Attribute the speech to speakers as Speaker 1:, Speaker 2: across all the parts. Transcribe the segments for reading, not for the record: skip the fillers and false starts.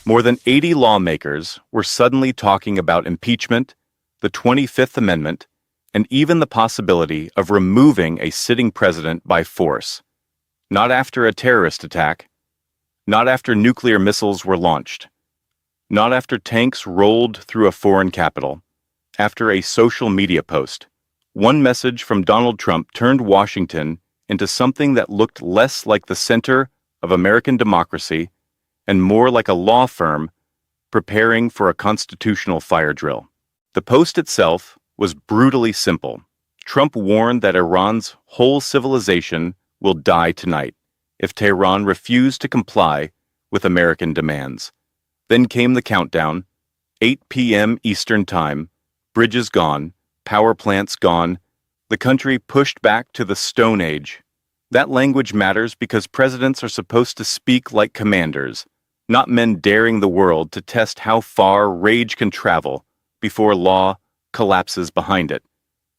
Speaker 1: More than 80 lawmakers were suddenly talking about impeachment, the 25th Amendment, and even the possibility of removing a sitting president by force. Not after a terrorist attack, not after nuclear missiles were launched, not after tanks rolled through a foreign capital, after a social media post. One message from Donald Trump turned Washington into something that looked less like the center of American democracy and more like a law firm preparing for a constitutional fire drill. The post itself was brutally simple. Trump warned that Iran's whole civilization will die tonight if Tehran refused to comply with American demands. Then came the countdown, 8 p.m. Eastern Time, bridges gone, power plants gone, the country pushed back to the Stone Age. That language matters because presidents are supposed to speak like commanders, not men daring the world to test how far rage can travel before law collapses behind it.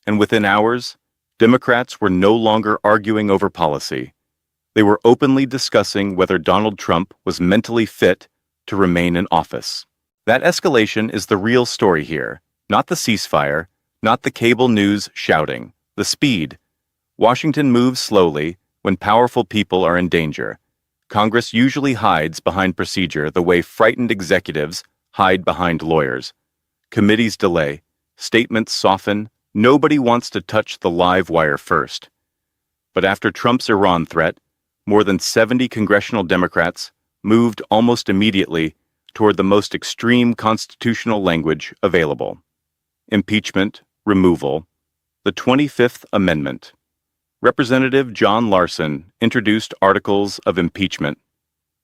Speaker 1: And within hours, Democrats were no longer arguing over policy. They were openly discussing whether Donald Trump was mentally fit to remain in office. That escalation is the real story here, not the ceasefire, not the cable news shouting, the speed. Washington moves slowly when powerful people are in danger. Congress usually hides behind procedure the way frightened executives hide behind lawyers. Committees delay, statements soften, nobody wants to touch the live wire first. But after Trump's Iran threat, more than 70 congressional Democrats moved almost immediately toward the most extreme constitutional language available. Impeachment, removal, the 25th Amendment. Representative John Larson introduced articles of impeachment.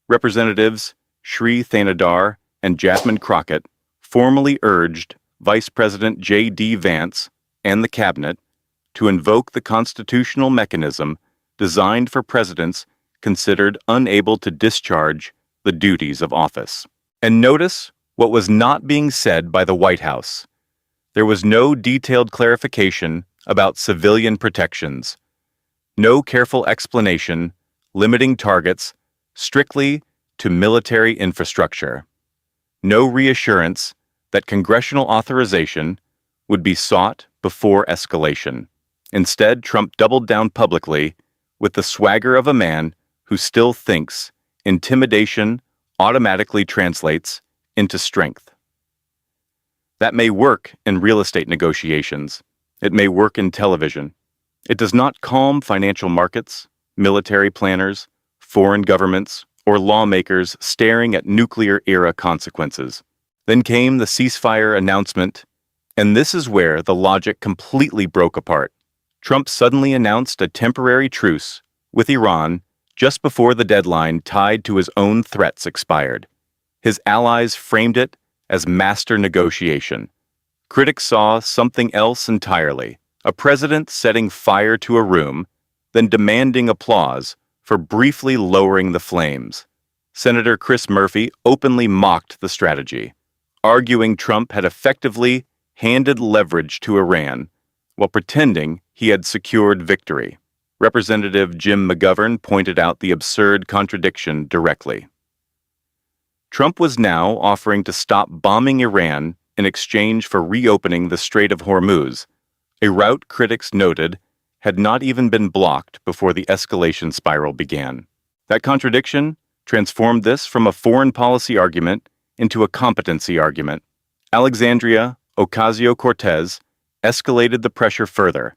Speaker 1: Representatives Sri Thanadar and Jasmine Crockett formally urged Vice President J.D. Vance and the Cabinet to invoke the constitutional mechanism designed for presidents considered unable to discharge the duties of office. And notice what was not being said by the White House. There was no detailed clarification about civilian protections. No careful explanation, limiting targets strictly to military infrastructure. No reassurance that congressional authorization would be sought before escalation. Instead, Trump doubled down publicly with the swagger of a man who still thinks intimidation automatically translates into strength. That may work in real estate negotiations. It may work in television. It does not calm financial markets, military planners, foreign governments, or lawmakers staring at nuclear-era consequences. Then came the ceasefire announcement, and this is where the logic completely broke apart. Trump suddenly announced a temporary truce with Iran just before the deadline tied to his own threats expired. His allies framed it as master negotiation. Critics saw something else entirely. A president setting fire to a room, then demanding applause for briefly lowering the flames. Senator Chris Murphy openly mocked the strategy, arguing Trump had effectively handed leverage to Iran while pretending he had secured victory. Representative Jim McGovern pointed out the absurd contradiction directly. Trump was now offering to stop bombing Iran in exchange for reopening the Strait of Hormuz, a route critics noted had not even been blocked before the escalation spiral began. That contradiction transformed this from a foreign policy argument into a competency argument. Alexandria Ocasio-Cortez escalated the pressure further,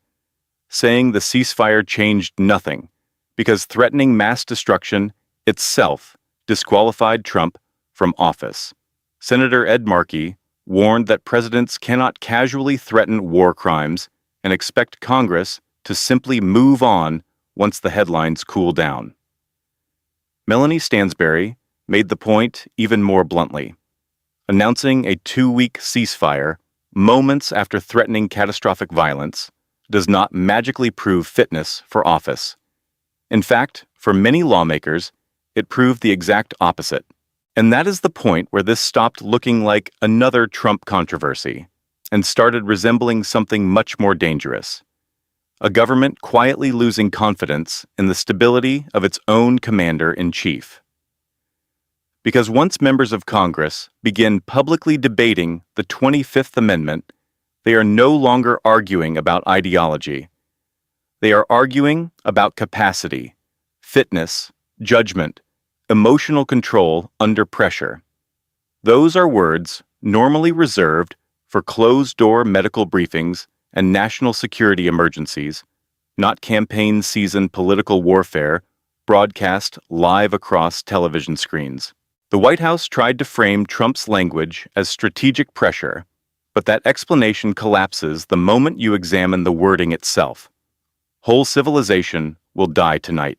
Speaker 1: saying the ceasefire changed nothing because threatening mass destruction itself disqualified Trump from office. Senator Ed Markey warned that presidents cannot casually threaten war crimes and expect Congress to simply move on once the headlines cool down. Melanie Stansbury made the point even more bluntly, announcing a 2-week ceasefire moments after threatening catastrophic violence does not magically prove fitness for office. In fact, for many lawmakers, it proved the exact opposite. And that is the point where this stopped looking like another Trump controversy and started resembling something much more dangerous. A government quietly losing confidence in the stability of its own commander-in-chief. Because once members of Congress begin publicly debating the 25th Amendment, they are no longer arguing about ideology. They are arguing about capacity, fitness, judgment, emotional control under pressure. Those are words normally reserved for closed-door medical briefings and national security emergencies, not campaign season political warfare broadcast live across television screens. The White House tried to frame Trump's language as strategic pressure, but that explanation collapses the moment you examine the wording itself. Whole civilization will die tonight.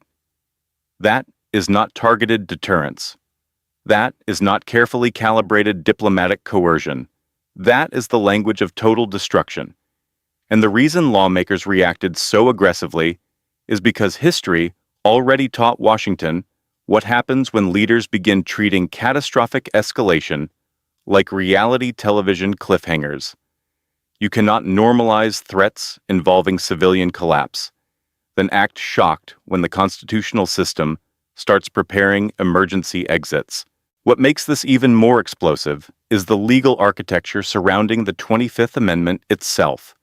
Speaker 1: That is not targeted deterrence. That is not carefully calibrated diplomatic coercion. That is the language of total destruction. And the reason lawmakers reacted so aggressively is because history already taught Washington what happens when leaders begin treating catastrophic escalation like reality television cliffhangers. You cannot normalize threats involving civilian collapse, then act shocked when the constitutional system starts preparing emergency exits. What makes this even more explosive is the legal architecture surrounding the 25th Amendment itself.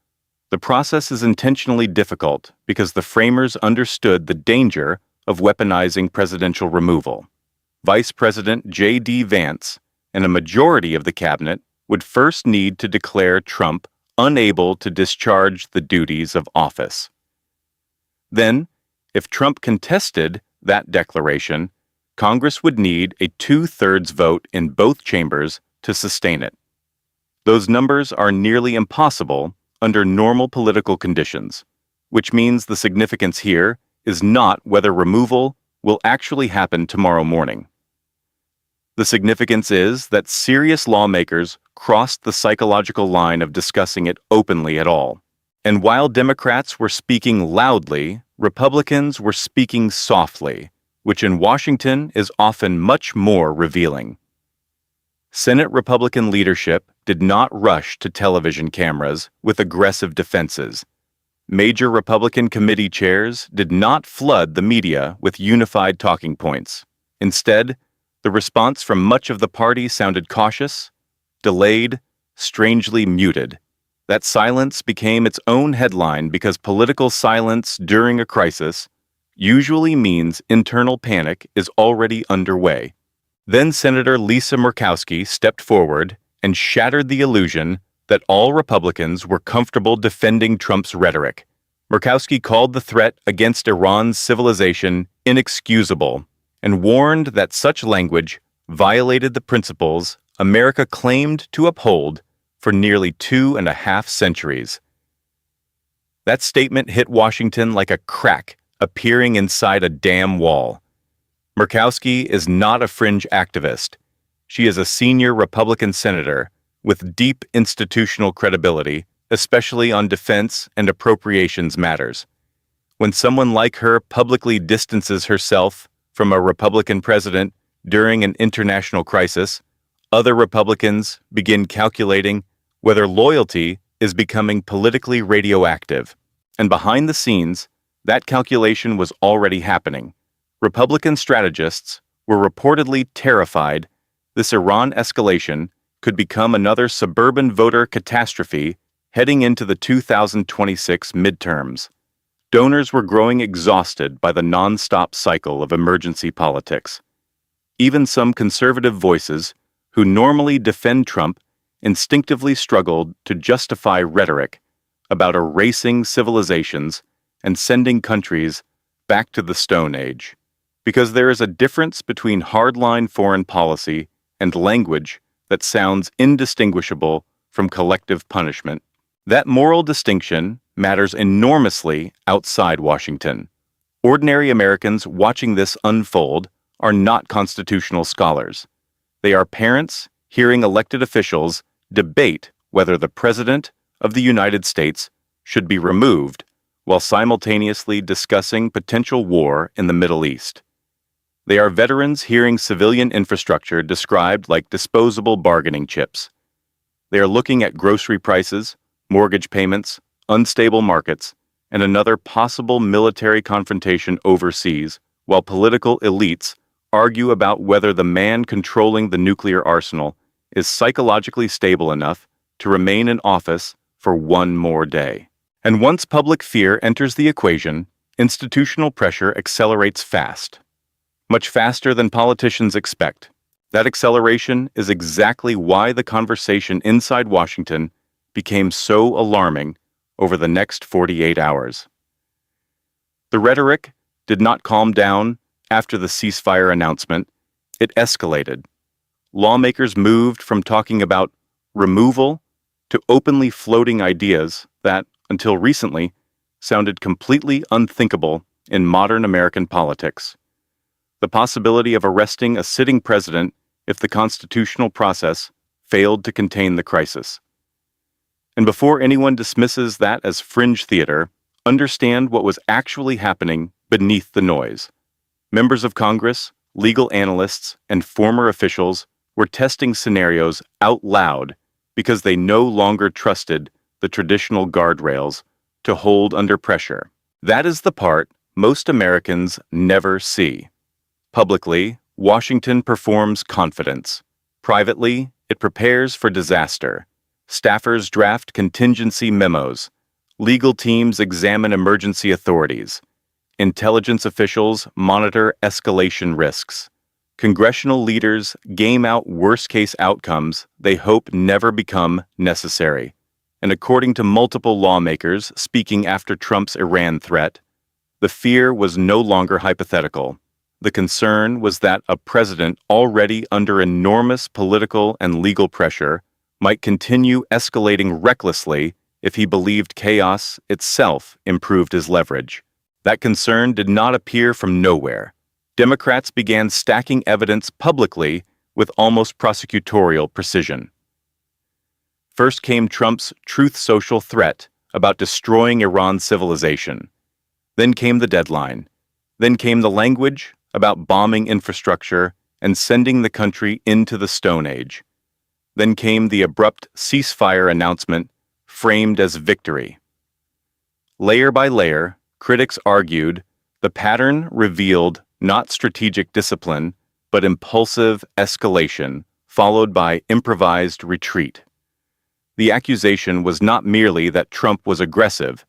Speaker 1: The process is intentionally difficult because the framers understood the danger of weaponizing presidential removal. Vice President J.D. Vance and a majority of the cabinet would first need to declare Trump unable to discharge the duties of office. Then, if Trump contested that declaration, Congress would need a two-thirds vote in both chambers to sustain it. Those numbers are nearly impossible under normal political conditions, which means the significance here is not whether removal will actually happen tomorrow morning. The significance is that serious lawmakers crossed the psychological line of discussing it openly at all. And while Democrats were speaking loudly, Republicans were speaking softly, which in Washington is often much more revealing. Senate Republican leadership did not rush to television cameras with aggressive defenses. Major Republican committee chairs did not flood the media with unified talking points. Instead, the response from much of the party sounded cautious, delayed, strangely muted. That silence became its own headline because political silence during a crisis usually means internal panic is already underway. Then Senator Lisa Murkowski stepped forward and shattered the illusion that all Republicans were comfortable defending Trump's rhetoric. Murkowski called the threat against Iran's civilization inexcusable and warned that such language violated the principles America claimed to uphold for nearly 2.5 centuries. That statement hit Washington like a crack appearing inside a damn wall. Murkowski is not a fringe activist. She is a senior Republican senator with deep institutional credibility, especially on defense and appropriations matters. When someone like her publicly distances herself from a Republican president during an international crisis, other Republicans begin calculating whether loyalty is becoming politically radioactive. And behind the scenes, that calculation was already happening. Republican strategists were reportedly terrified this Iran escalation could become another suburban voter catastrophe heading into the 2026 midterms. Donors were growing exhausted by the non-stop cycle of emergency politics. Even some conservative voices, who normally defend Trump, instinctively struggled to justify rhetoric about erasing civilizations and sending countries back to the Stone Age. Because there is a difference between hardline foreign policy and language that sounds indistinguishable from collective punishment. That moral distinction matters enormously outside Washington. Ordinary Americans watching this unfold are not constitutional scholars. They are parents hearing elected officials debate whether the President of the United States should be removed while simultaneously discussing potential war in the Middle East. They are veterans hearing civilian infrastructure described like disposable bargaining chips. They are looking at grocery prices, mortgage payments, unstable markets, and another possible military confrontation overseas, while political elites argue about whether the man controlling the nuclear arsenal is psychologically stable enough to remain in office for one more day. And once public fear enters the equation, institutional pressure accelerates fast, much faster than politicians expect. That acceleration is exactly why the conversation inside Washington became so alarming over the next 48 hours. The rhetoric did not calm down after the ceasefire announcement. It escalated. Lawmakers moved from talking about removal to openly floating ideas that, until recently, sounded completely unthinkable in modern American politics. The possibility of arresting a sitting president if the constitutional process failed to contain the crisis. And before anyone dismisses that as fringe theater, understand what was actually happening beneath the noise. Members of Congress, legal analysts, and former officials were testing scenarios out loud because they no longer trusted the traditional guardrails to hold under pressure. That is the part most Americans never see. Publicly, Washington performs confidence. Privately, it prepares for disaster. Staffers draft contingency memos. Legal teams examine emergency authorities. Intelligence officials monitor escalation risks. Congressional leaders game out worst-case outcomes they hope never become necessary. And according to multiple lawmakers speaking after Trump's Iran threat, the fear was no longer hypothetical. The concern was that a president already under enormous political and legal pressure might continue escalating recklessly if he believed chaos itself improved his leverage. That concern did not appear from nowhere. Democrats began stacking evidence publicly with almost prosecutorial precision. First came Trump's Truth Social threat about destroying Iran's civilization. Then came the deadline. Then came the language about bombing infrastructure and sending the country into the Stone Age. Then came the abrupt ceasefire announcement framed as victory. Layer by layer, critics argued the pattern revealed not strategic discipline, but impulsive escalation, followed by improvised retreat. The accusation was not merely that Trump was aggressive.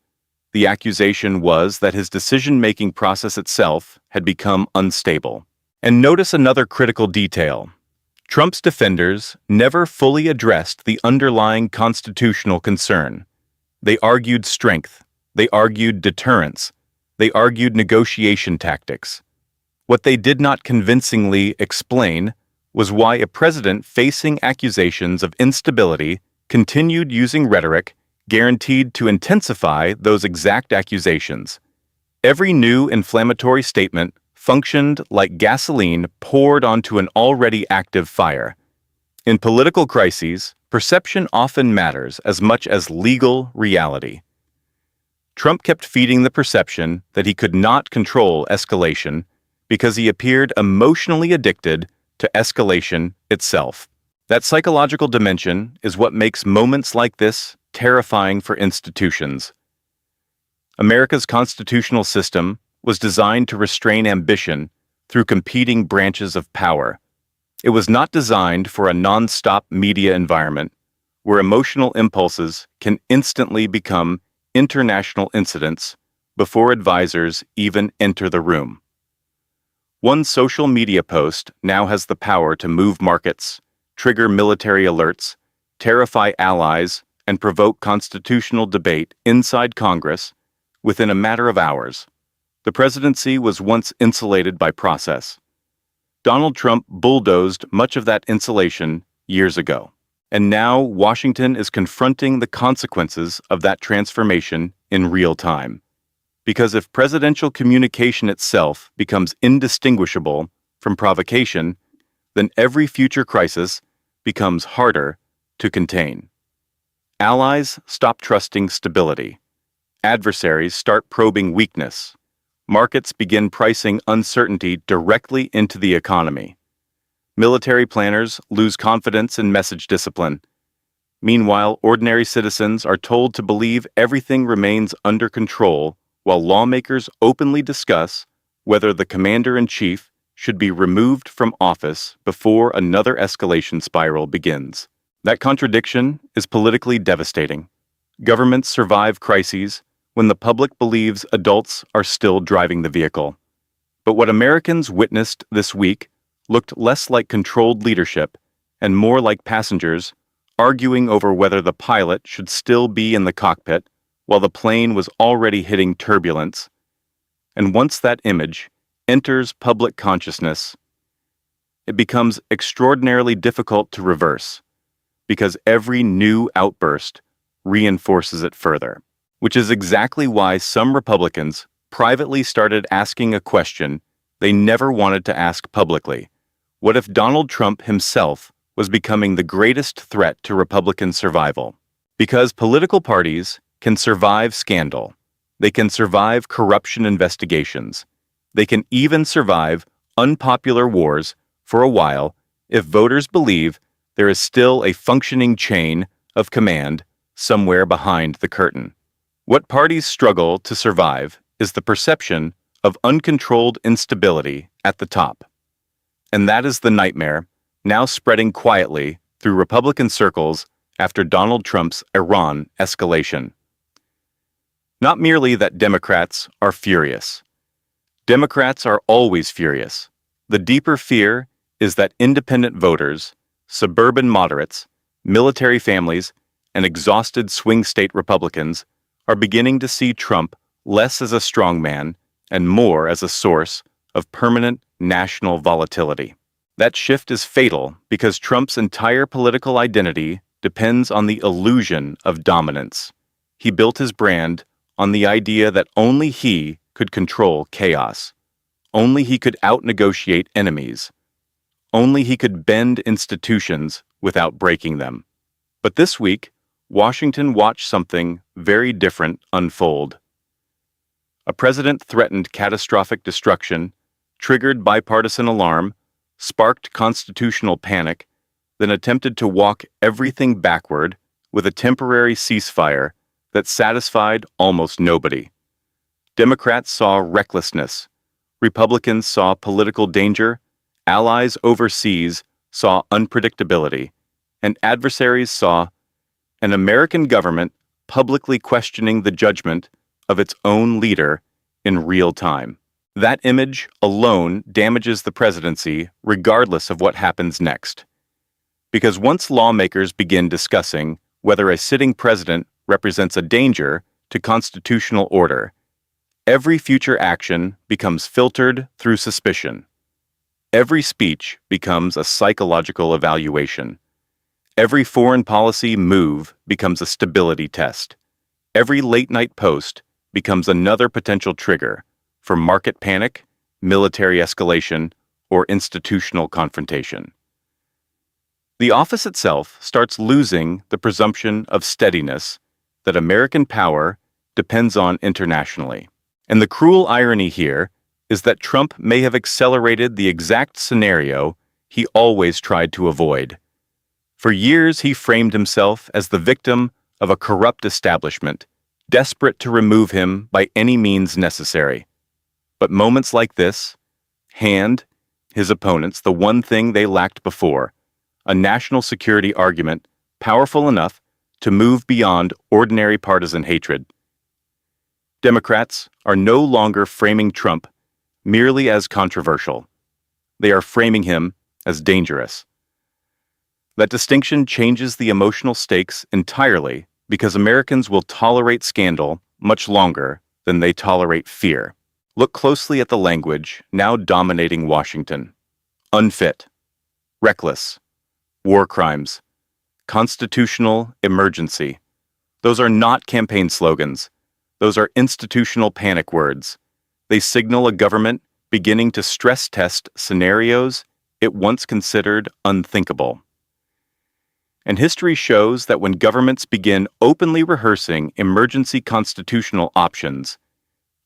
Speaker 1: The accusation was that his decision-making process itself had become unstable. And notice another critical detail. Trump's defenders never fully addressed the underlying constitutional concern. They argued strength. They argued deterrence. They argued negotiation tactics. What they did not convincingly explain was why a president facing accusations of instability continued using rhetoric guaranteed to intensify those exact accusations. Every new inflammatory statement functioned like gasoline poured onto an already active fire. In political crises, perception often matters as much as legal reality. Trump kept feeding the perception that he could not control escalation because he appeared emotionally addicted to escalation itself. That psychological dimension is what makes moments like this terrifying for institutions. America's constitutional system was designed to restrain ambition through competing branches of power. It was not designed for a non-stop media environment where emotional impulses can instantly become international incidents before advisors even enter the room. One social media post now has the power to move markets, trigger military alerts, terrify allies, and provoke constitutional debate inside Congress within a matter of hours. The presidency was once insulated by process. Donald Trump bulldozed much of that insulation years ago. And now Washington is confronting the consequences of that transformation in real time. Because if presidential communication itself becomes indistinguishable from provocation, then every future crisis becomes harder to contain. Allies stop trusting stability. Adversaries start probing weakness. Markets begin pricing uncertainty directly into the economy. Military planners lose confidence in message discipline. Meanwhile, ordinary citizens are told to believe everything remains under control while lawmakers openly discuss whether the commander-in-chief should be removed from office before another escalation spiral begins. That contradiction is politically devastating. Governments survive crises when the public believes adults are still driving the vehicle. But what Americans witnessed this week looked less like controlled leadership and more like passengers arguing over whether the pilot should still be in the cockpit while the plane was already hitting turbulence. And once that image enters public consciousness, it becomes extraordinarily difficult to reverse, because every new outburst reinforces it further, which is exactly why some Republicans privately started asking a question they never wanted to ask publicly. What if Donald Trump himself was becoming the greatest threat to Republican survival? Because political parties can survive scandal, they can survive corruption investigations, they can even survive unpopular wars for a while if voters believe there is still a functioning chain of command somewhere behind the curtain. What parties struggle to survive is the perception of uncontrolled instability at the top. And that is the nightmare now spreading quietly through Republican circles after Donald Trump's Iran escalation. Not merely that Democrats are furious. Democrats are always furious. The deeper fear is that independent voters, suburban moderates, military families, and exhausted swing state Republicans are beginning to see Trump less as a strongman and more as a source of permanent national volatility. That shift is fatal because Trump's entire political identity depends on the illusion of dominance. He built his brand on the idea that only he could control chaos. Only he could out-negotiate enemies. Only he could bend institutions without breaking them. But this week, Washington watched something very different unfold. A president threatened catastrophic destruction, triggered bipartisan alarm, sparked constitutional panic, then attempted to walk everything backward with a temporary ceasefire that satisfied almost nobody. Democrats saw recklessness. Republicans saw political danger. Allies overseas saw unpredictability. And adversaries saw an American government publicly questioning the judgment of its own leader in real time. That image alone damages the presidency regardless of what happens next. Because once lawmakers begin discussing whether a sitting president represents a danger to constitutional order, every future action becomes filtered through suspicion. Every speech becomes a psychological evaluation. Every foreign policy move becomes a stability test. Every late-night post becomes another potential trigger for market panic, military escalation, or institutional confrontation. The office itself starts losing the presumption of steadiness that American power depends on internationally. And the cruel irony here is that Trump may have accelerated the exact scenario he always tried to avoid. For years, he framed himself as the victim of a corrupt establishment, desperate to remove him by any means necessary. But moments like this hand his opponents the one thing they lacked before, a national security argument powerful enough to move beyond ordinary partisan hatred. Democrats are no longer framing Trump merely as controversial. They are framing him as dangerous. That distinction changes the emotional stakes entirely because Americans will tolerate scandal much longer than they tolerate fear. Look closely at the language now dominating Washington. Unfit, reckless, war crimes, constitutional emergency. Those are not campaign slogans. Those are institutional panic words. They signal a government beginning to stress test scenarios it once considered unthinkable. And history shows that when governments begin openly rehearsing emergency constitutional options,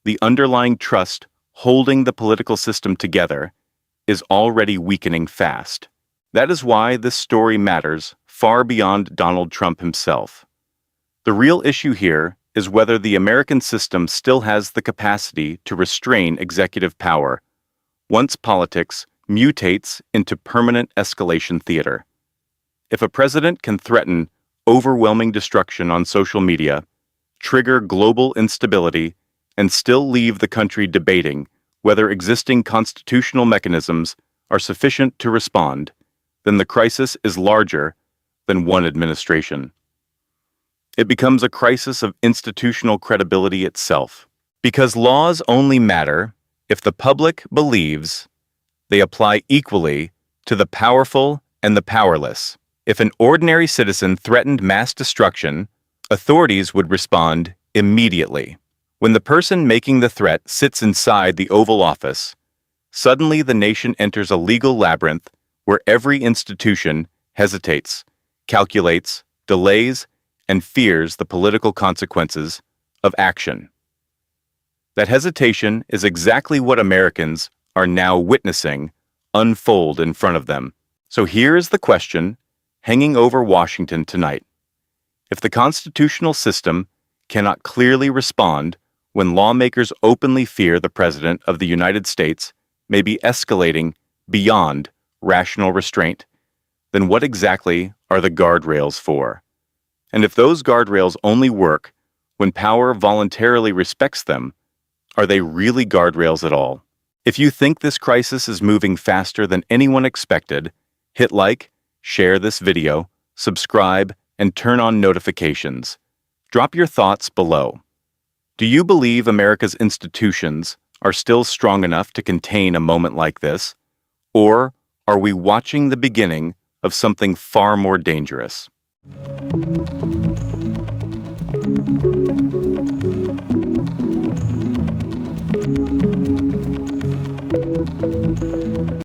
Speaker 1: the underlying trust holding the political system together is already weakening fast. That is why this story matters far beyond Donald Trump himself. The real issue here is whether the American system still has the capacity to restrain executive power, once politics mutates into permanent escalation theater. If a president can threaten overwhelming destruction on social media, trigger global instability, and still leave the country debating whether existing constitutional mechanisms are sufficient to respond, then the crisis is larger than one administration. It becomes a crisis of institutional credibility itself, because laws only matter if the public believes they apply equally to the powerful and the powerless. If an ordinary citizen threatened mass destruction, authorities would respond immediately. When the person making the threat sits inside the Oval Office, suddenly the nation enters a legal labyrinth where every institution hesitates, calculates, delays, and fears the political consequences of action. That hesitation is exactly what Americans are now witnessing unfold in front of them. So here is the question hanging over Washington tonight. If the constitutional system cannot clearly respond when lawmakers openly fear the President of the United States may be escalating beyond rational restraint, then what exactly are the guardrails for? And if those guardrails only work when power voluntarily respects them, are they really guardrails at all? If you think this crisis is moving faster than anyone expected, hit like, share this video, subscribe, and turn on notifications. Drop your thoughts below. Do you believe America's institutions are still strong enough to contain a moment like this? Or are we watching the beginning of something far more dangerous?